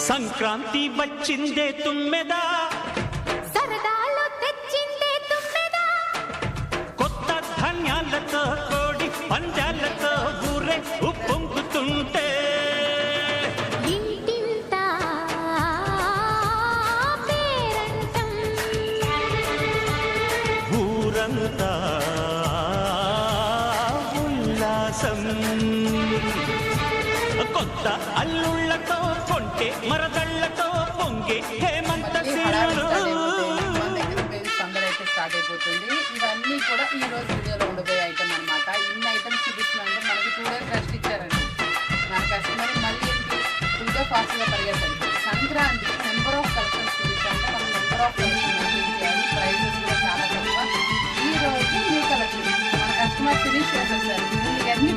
సంక్రాంతి వచ్చిందే తుమ్మెదా, సరదాలో తెచ్చిందే తుమ్మెదా, కొత్త ధాన్యాలతో కోడి పందాలతో ఊరే ఉప్పొంగుతుంటే ఇంటింత పేరంటం, ఊరంతా ఉల్లాసం. కొత్త అల్లుళ్ళతో కొంటే మరదళ్లతో పొంగే హేమంత సిరులు. సందడి స్టార్ట్ అయిపోతుంది. ఇవన్నీ కూడా ఈ రోజు వీడియోలో ఉండబోయే ఐటమ్ అనమాట. ఇన్ని ఐటమ్స్ చూపిస్తున్నారంటే మనకి 2 days రెస్ట్ ఇచ్చారండి మన కస్టమర్. మళ్ళీ ఫుల్గా ఫాస్ట్గా పరిగెత్తాలి. సంక్రాంతి నెంబర్ ఆఫ్ కలెక్షన్స్ చూపించాలంటే మనం నెంబర్ ఆఫ్ కలెక్షన్ చేయాలి. ప్రైజెస్ కూడా చాలా తక్కువ. ఈ రోజు న్యూ కలెక్షన్ మన కస్టమర్ ఫినిష్ చేసేసారు. ఇవన్నీ